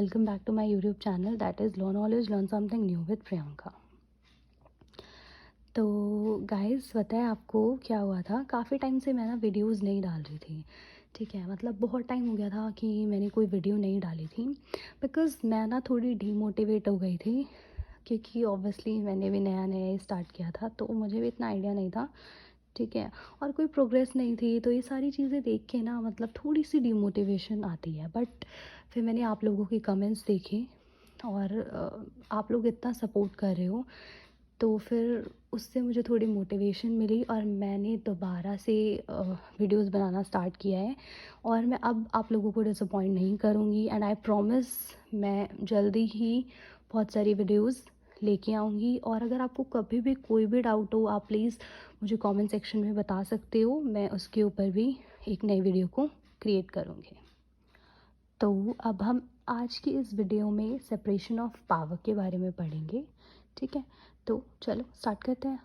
welcome back to my YouTube channel that is Learn Always Learn Something New with Priyanka। तो guys पता है आपको क्या हुआ था, काफ़ी टाइम से मैं ना वीडियोस नहीं डाल रही थी। ठीक है, मतलब बहुत टाइम हो गया था कि मैंने कोई वीडियो नहीं डाली थी बिकॉज़ मैं ना थोड़ी डीमोटिवेट हो गई थी, क्योंकि ऑब्वियसली मैंने भी नया नया ही स्टार्ट किया था तो मुझे भी इतना आइडिया नहीं था। ठीक है, और कोई प्रोग्रेस नहीं थी तो ये सारी चीज़ें देख के ना मतलब थोड़ी सी डिमोटिवेशन आती है। बट फिर मैंने आप लोगों के कमेंट्स देखे और आप लोग इतना सपोर्ट कर रहे हो तो फिर उससे मुझे थोड़ी मोटिवेशन मिली और मैंने दोबारा से वीडियोस बनाना स्टार्ट किया है। और मैं अब आप लोगों को डिसअपॉइंट नहीं करूँगी एंड आई प्रॉमिस मैं जल्दी ही बहुत सारी वीडियोस लेके आऊँगी। और अगर आपको कभी भी कोई भी डाउट हो आप प्लीज़ मुझे कमेंट सेक्शन में बता सकते हो, मैं उसके ऊपर भी एक नई वीडियो को क्रिएट करूँगी। तो अब हम आज की इस वीडियो में सेपरेशन ऑफ पावर के बारे में पढ़ेंगे। ठीक है, तो चलो स्टार्ट करते हैं।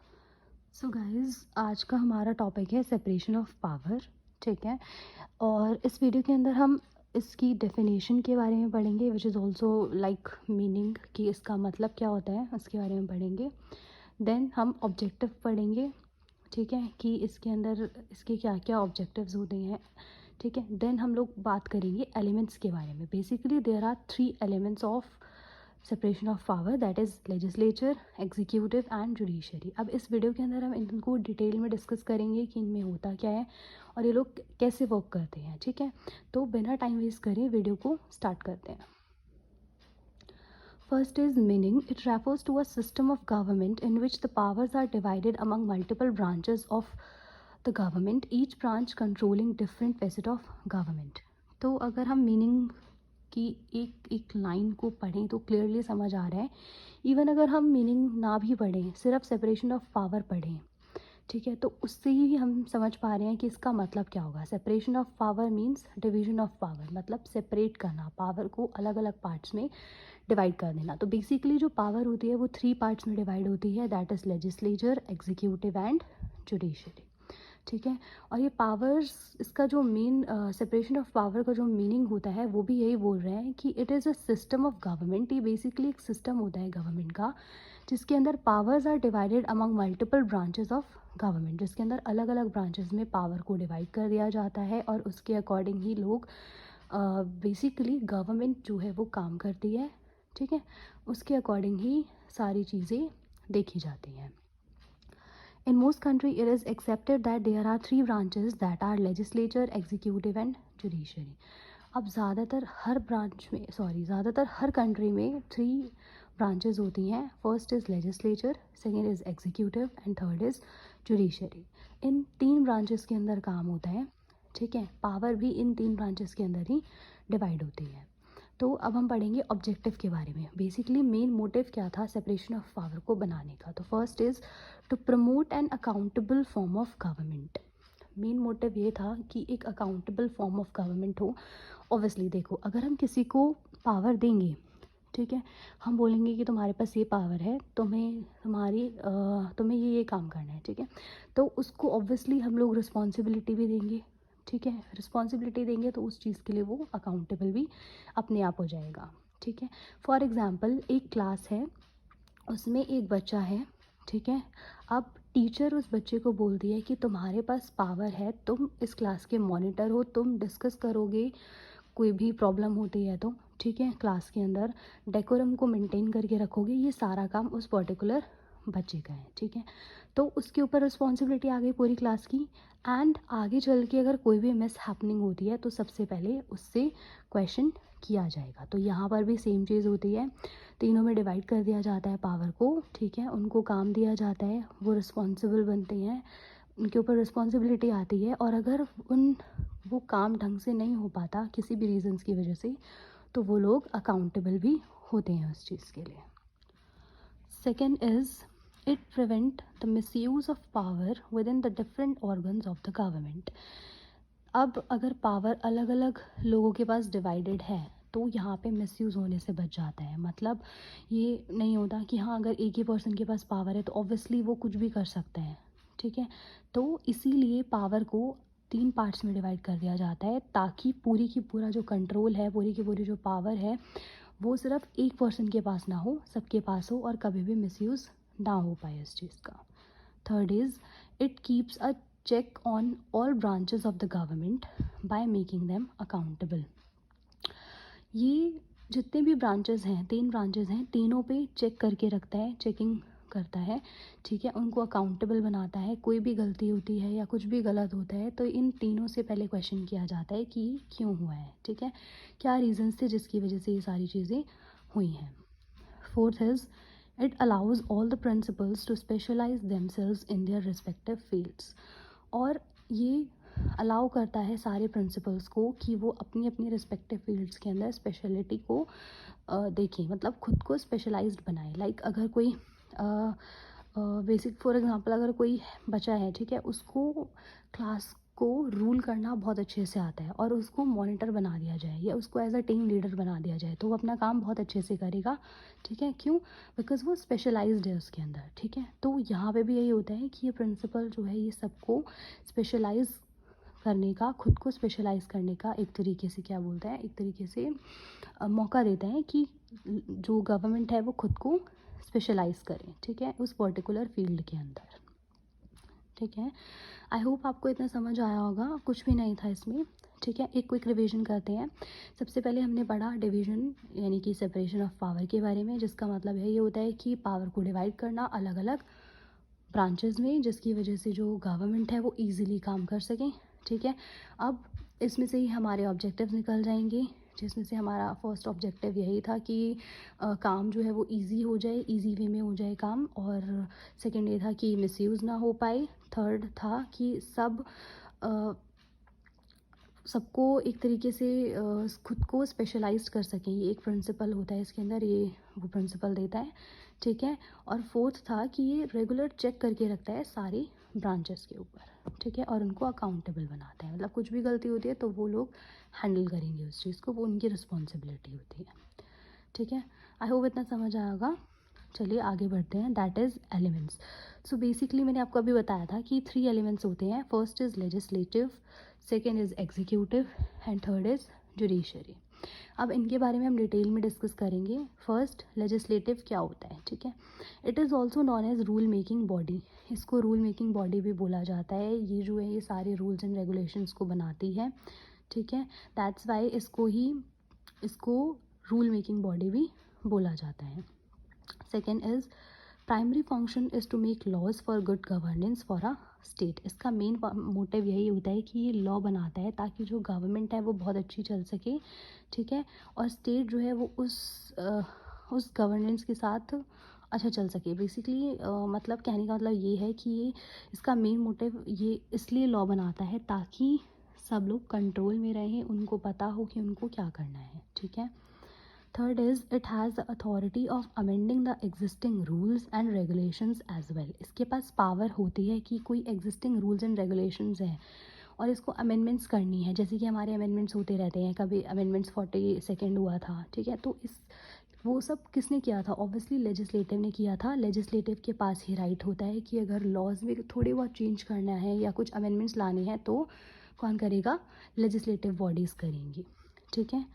सो गाइज़, आज का हमारा टॉपिक है सेपरेशन ऑफ पावर। ठीक है, और इस वीडियो के अंदर हम इसकी डेफिनेशन के बारे में पढ़ेंगे which is also like meaning, कि इसका मतलब क्या होता है उसके बारे में पढ़ेंगे। देन हम ऑब्जेक्टिव पढ़ेंगे। ठीक है, कि इसके अंदर इसके क्या क्या ऑब्जेक्टिव्स होते हैं। ठीक है, देन हम लोग बात करेंगे एलिमेंट्स के बारे में। Basically there are 3 elements of separation of power, that is legislature, executive and judiciary. अब इस वीडियो के अंदर हम इनको डिटेल में डिस्कस करेंगे कि इनमें होता क्या है और ये लोग कैसे वर्क करते हैं। ठीक है, तो बिना टाइम वेस्ट करे वीडियो को स्टार्ट करते हैं। First is meaning. It refers to a system of government in which the powers are divided among multiple branches of the government, each branch controlling different facet of government. तो अगर हम meaning की एक एक line को पढ़ें तो clearly समझ आ रहा है। इवन अगर हम मीनिंग ना भी पढ़ें, सिर्फ सेपरेशन ऑफ पावर पढ़ें, ठीक है, तो उससे ही हम समझ पा रहे हैं कि इसका मतलब क्या होगा। Separation of power means division of power, मतलब सेपरेट करना, पावर को अलग अलग पार्ट्स में डिवाइड कर देना। तो बेसिकली जो पावर होती है वो 3 पार्ट्स में डिवाइड होती है, that is legislature, executive and judiciary. ठीक है, और ये पावर्स, इसका जो मेन सेपरेशन ऑफ पावर का जो मीनिंग होता है वो भी यही बोल रहे हैं कि it is a system of government. ये बेसिकली एक सिस्टम होता है गवर्नमेंट का जिसके अंदर powers are divided among multiple branches of government, जिसके अंदर अलग अलग ब्रांचेस में पावर को डिवाइड कर दिया जाता है और उसके अकॉर्डिंग ही लोग बेसिकली गवर्नमेंट जो है वो काम करती है। ठीक है, उसके अकॉर्डिंग ही सारी चीज़ें देखी जाती हैं। In most country it is accepted that there are 3 branches that are legislature, executive and judiciary. अब ज़्यादातर हर कंट्री में 3 ब्रांचेस होती हैं। First is legislature, second is executive and third is judiciary. In 3 branches के अंदर काम होता है। ठीक है, पावर भी इन 3 ब्रांचेस के अंदर ही डिवाइड होती है। तो अब हम पढ़ेंगे ऑब्जेक्टिव के बारे में। बेसिकली मेन मोटिव क्या था सेपरेशन ऑफ पावर को बनाने का। तो first is to promote an accountable form of government. Main motive ये था कि एक अकाउंटेबल फॉर्म ऑफ गवर्नमेंट हो। ऑब्वियसली देखो, अगर हम किसी को पावर देंगे, ठीक है, हम बोलेंगे कि तुम्हारे पास ये पावर है, तुम्हें ये काम करना है। ठीक है, तो उसको ऑब्वियसली हम लोग रिस्पॉन्सिबिलिटी भी देंगे। ठीक है, रिस्पॉन्सिबिलिटी देंगे तो उस चीज़ के लिए वो अकाउंटेबल भी अपने आप हो जाएगा। ठीक है, फॉर एग्ज़ाम्पल एक क्लास है, उसमें एक बच्चा है। ठीक है, अब टीचर उस बच्चे को बोलती है कि तुम्हारे पास पावर है, तुम इस क्लास के मॉनिटर हो, तुम डिस्कस करोगे कोई भी प्रॉब्लम होती है तो। ठीक है, क्लास के अंदर डेकोरम को मेंटेन करके रखोगे, ये सारा काम उस पर्टिकुलर बच्चे का है। ठीक है, तो उसके ऊपर रिस्पॉन्सिबिलिटी आ गई पूरी क्लास की। एंड आगे चल के अगर कोई भी मिस हैपनिंग होती है तो सबसे पहले उससे क्वेश्चन किया जाएगा। तो यहाँ पर भी सेम चीज़ होती है, तीनों में डिवाइड कर दिया जाता है पावर को। ठीक है, उनको काम दिया जाता है, वो रिस्पॉन्सिबल बनते हैं, उनके ऊपर रिस्पॉन्सिबिलिटी आती है। और अगर वो काम ढंग से नहीं हो पाता किसी भी रीजंस की वजह से, तो वो लोग अकाउंटेबल भी होते हैं उस चीज़ के लिए। Second is it prevent the misuse of power with in the different organs of the government. अब अगर पावर अलग अलग लोगों के पास डिवाइडेड है तो यहाँ पे मिसयूज़ होने से बच जाता है। मतलब ये नहीं होता कि हाँ अगर एक ही पर्सन के पास पावर है तो ऑब्वियसली वो कुछ भी कर सकता है। ठीक है, तो इसीलिए पावर को 3 पार्ट्स में डिवाइड कर दिया जाता है ताकि पूरी की पूरा जो कंट्रोल है, पूरी की पूरी जो पावर है वो सिर्फ एक पर्सन के पास ना हो, सबके पास हो और कभी भी मिसयूज़ ना हो पाए इस चीज़ का। Third is it keeps a check on all branches of the government by making them accountable। ये जितने भी ब्रांचेस हैं, 3 ब्रांचेस हैं, तीनों पे चेक करके रखता है, चेकिंग करता है, ठीक है, उनको अकाउंटेबल बनाता है। कोई भी गलती होती है या कुछ भी गलत होता है तो इन तीनों से पहले क्वेश्चन किया जाता है कि क्यों हुआ है, ठीक है, क्या रीजंस थे जिसकी वजह से ये सारी चीज़ें हुई हैं। Fourth is it allows all the principals to specialize themselves in their respective fields। और ये अलाउ करता है सारे प्रिंसिपल्स को कि वो अपनी अपनी रिस्पेक्टिव फील्ड्स के अंदर स्पेशलिटी को देखें, मतलब खुद को स्पेशलाइज्ड बनाए। लाइक अगर कोई बेसिक फॉर एग्जांपल अगर कोई बच्चा है, ठीक है, उसको क्लास को रूल करना बहुत अच्छे से आता है और उसको मॉनिटर बना दिया जाए या उसको एज अ टीम लीडर बना दिया जाए तो वो अपना काम बहुत अच्छे से करेगा, ठीक है, क्यों? बिकॉज वो स्पेशलाइज्ड है उसके अंदर, ठीक है। तो यहाँ पे भी यही होता है कि ये प्रिंसिपल जो है ये सबको स्पेशलाइज करने का, खुद को स्पेशलाइज करने का एक तरीके से क्या बोलते हैं, एक तरीके से मौका देता है कि जो गवर्नमेंट है वो खुद को स्पेशलाइज करें, ठीक है, उस पर्टिकुलर फील्ड के अंदर, ठीक है। आई होप आपको इतना समझ आया होगा, कुछ भी नहीं था इसमें, ठीक है। एक क्विक रिवीजन करते हैं। सबसे पहले हमने पढ़ा डिवीजन यानी कि सेपरेशन ऑफ पावर के बारे में, जिसका मतलब है ये होता है कि पावर को डिवाइड करना अलग अलग ब्रांचेस में, जिसकी वजह से जो गवर्नमेंट है वो इजीली काम कर सकें, ठीक है। अब इसमें से ही हमारे ऑब्जेक्टिव्स निकल जाएंगे, जिसमें से हमारा फर्स्ट ऑब्जेक्टिव यही था कि काम जो है वो इजी हो जाए, इजी वे में हो जाए काम, और सेकंड ये था कि मिसयूज़ ना हो पाए। थर्ड था कि सबको एक तरीके से खुद को स्पेशलाइज्ड कर सकें। ये एक प्रिंसिपल होता है इसके अंदर, ये वो प्रिंसिपल देता है, ठीक है। और फोर्थ था कि ये रेगुलर चेक करके रखता है सारी ब्रांचेस के ऊपर, ठीक है, और उनको अकाउंटेबल बनाता है, मतलब कुछ भी गलती होती है तो वो लोग हैंडल करेंगे उस चीज़ को, वो उनकी रिस्पॉन्सिबिलिटी होती है, ठीक है। आई होप इतना समझ आया होगा। चलिए आगे बढ़ते हैं, that is elements. So basically मैंने आपको अभी बताया था कि 3 एलिमेंट्स होते हैं। First is legislative, second is executive and third is judiciary. अब इनके बारे में हम डिटेल में डिस्कस करेंगे। फर्स्ट लेजिस्लेटिव क्या होता है, ठीक है, it is also known as rule making body. इसको रूल मेकिंग बॉडी भी बोला जाता है। ये जो है ये सारे रूल्स एंड रेगुलेशंस को बनाती है, ठीक है, दैट्स वाई इसको रूल मेकिंग बॉडी भी बोला जाता है। Second is primary function is to make laws for good governance for a state. इसका मेन मोटिव यही होता है कि ये लॉ बनाता है ताकि जो गवर्नमेंट है वो बहुत अच्छी चल सके, ठीक है, और स्टेट जो है वो उस गवर्नेंस के साथ अच्छा चल सके। बेसिकली मतलब कहने का मतलब ये है कि ये इसका मेन मोटिव ये इसलिए लॉ बनाता है ताकि सब लोग कंट्रोल में रहें, उनको पता हो कि उनको क्या करना है, ठीक है। Third is it has the authority of amending the existing rules and regulations as well. इसके पास पावर होती है कि कोई एग्जिस्टिंग रूल्स एंड रेगुलेशंस हैं और इसको अमेंडमेंट्स करनी है, जैसे कि हमारे अमेंडमेंट्स होते रहते हैं, कभी अमेंडमेंट्स 42 हुआ था, ठीक है। तो इस वो सब किसने किया था? ऑब्वियसली लेजिस्लेटिव ने किया था। लेजिस्लेटिव के पास ही राइट होता है कि अगर लॉज में थोड़ी बहुत चेंज करना है या कुछ अमेंडमेंट्स लाने हैं तो कौन करेगा? लेजिस्लेटिव बॉडीज़ करेंगी, ठीक है।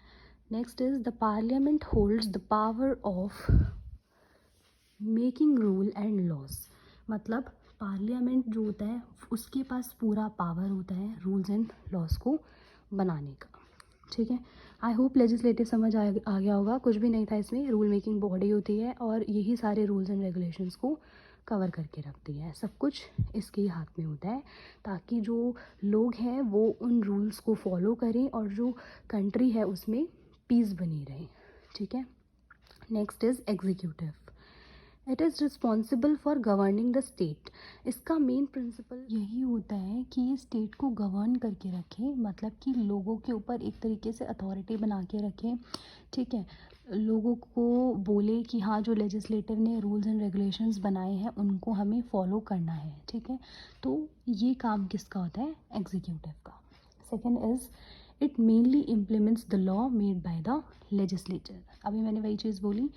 Next is the parliament holds the power of making rule and laws. मतलब पार्लियामेंट जो होता है उसके पास पूरा पावर होता है रूल्स एंड लॉज को बनाने का, ठीक है। आई होप लेजिस्लेटिव समझ आ गया होगा, कुछ भी नहीं था इसमें। रूल मेकिंग बॉडी होती है और यही सारे रूल्स एंड रेगुलेशंस को कवर करके रखती है। सब कुछ इसके ही हाथ में होता है ताकि जो लोग हैं वो उन रूल्स को फॉलो करें और जो कंट्री है उसमें पीस बनी रहे, ठीक है। Next is executive. It is responsible for governing the state. इसका मेन प्रिंसिपल यही होता है कि ये स्टेट को गवर्न करके रखें, मतलब कि लोगों के ऊपर एक तरीके से अथॉरिटी बना के रखें, ठीक है। लोगों को बोले कि हाँ जो लेजिस्लेटिव ने रूल्स एंड रेगुलेशंस बनाए हैं उनको हमें फॉलो करना है, ठीक है। तो ये काम किसका होता है? एग्जीक्यूटिव का। Second is it mainly implements the law made by the legislature. अभी मैंने वही चीज़ बोली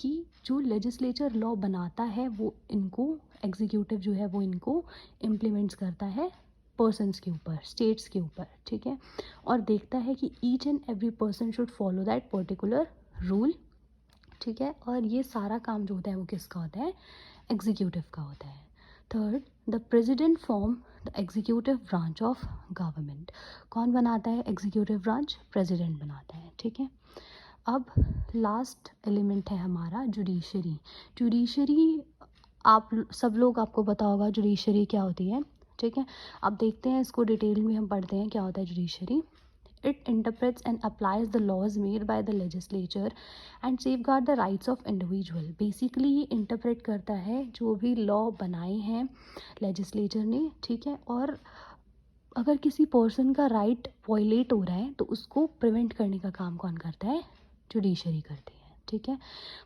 कि जो लेजिस्लेचर लॉ बनाता है वो इनको एग्जीक्यूटिव जो है वो इनको इम्प्लीमेंट्स करता है पर्सन्स के ऊपर, स्टेट्स के ऊपर, ठीक है, और देखता है कि each and every person should follow that particular rule ठीक है। और ये सारा काम जो होता है वो किसका होता है, एग्जीक्यूटिव का होता है। Third, the president form the executive branch of government. कौन बनाता है एग्जीक्यूटिव ब्रांच, प्रेसिडेंट बनाता है, ठीक है। अब लास्ट एलिमेंट है हमारा जुडिशरी। जुडिशरी आप सब लोग, आपको पता होगा जुडिशरी क्या होती है, ठीक है। अब देखते हैं इसको डिटेल में, हम पढ़ते हैं क्या होता है judiciary. It interprets and applies the laws made by the legislature and safeguard the rights of individual. Basically ये interpret करता है जो भी लॉ बनाए हैं लेजिस्लेचर ने, ठीक है। और अगर किसी पर्सन का राइट वायलेट हो रहा है तो उसको प्रिवेंट करने का काम कौन करता है, जुडिशरी करती है, ठीक है।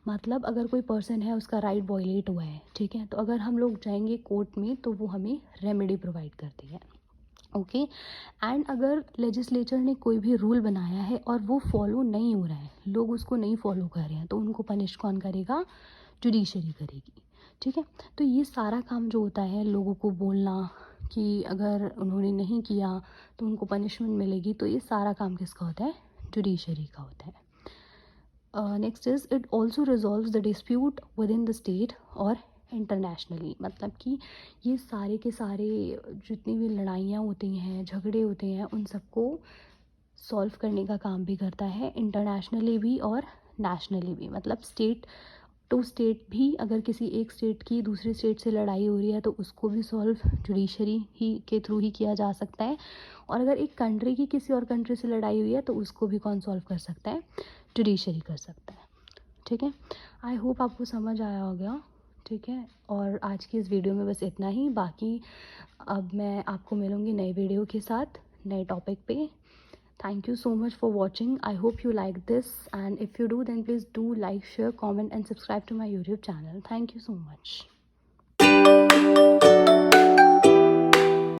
मतलब अगर कोई पर्सन है उसका राइट वायलेट हुआ है, ठीक है, तो अगर हम लोग जाएंगे कोर्ट में तो वो हमें रेमेडी प्रोवाइड करती है, ओके। एंड अगर लेजिस्लेचर ने कोई भी रूल बनाया है और वो फॉलो नहीं हो रहा है, लोग उसको नहीं फॉलो कर रहे हैं, तो उनको पनिश कौन करेगा, जुडिशरी करेगी, ठीक है। तो ये सारा काम जो होता है लोगों को बोलना कि अगर उन्होंने नहीं किया तो उनको पनिशमेंट मिलेगी, तो ये सारा काम किसका होता है, जुडिशरी का होता है। Next is it also resolve the dispute with in the state और इंटरनेशनली। मतलब कि ये सारे के सारे जितनी भी लड़ाइयाँ होती हैं, झगड़े होते हैं, उन सबको सॉल्व करने का काम भी करता है, इंटरनेशनली भी और नेशनली भी। मतलब स्टेट टू स्टेट भी, अगर किसी एक स्टेट की दूसरी स्टेट से लड़ाई हो रही है तो उसको भी सॉल्व जुडिशरी ही के थ्रू ही किया जा सकता है। और अगर एक कंट्री की किसी और कंट्री से लड़ाई हुई है तो उसको भी कौन सॉल्व कर सकता है, जुडिशरी कर सकता है, ठीक है। आई होप आपको समझ आया होगा, ठीक है। और आज की इस वीडियो में बस इतना ही। बाकी अब मैं आपको मिलूँगी नई वीडियो के साथ, नए टॉपिक पे। Thank you so much for watching. I hope you like this, and if you do then please do like, share, comment and subscribe to my YouTube channel. Thank you so much.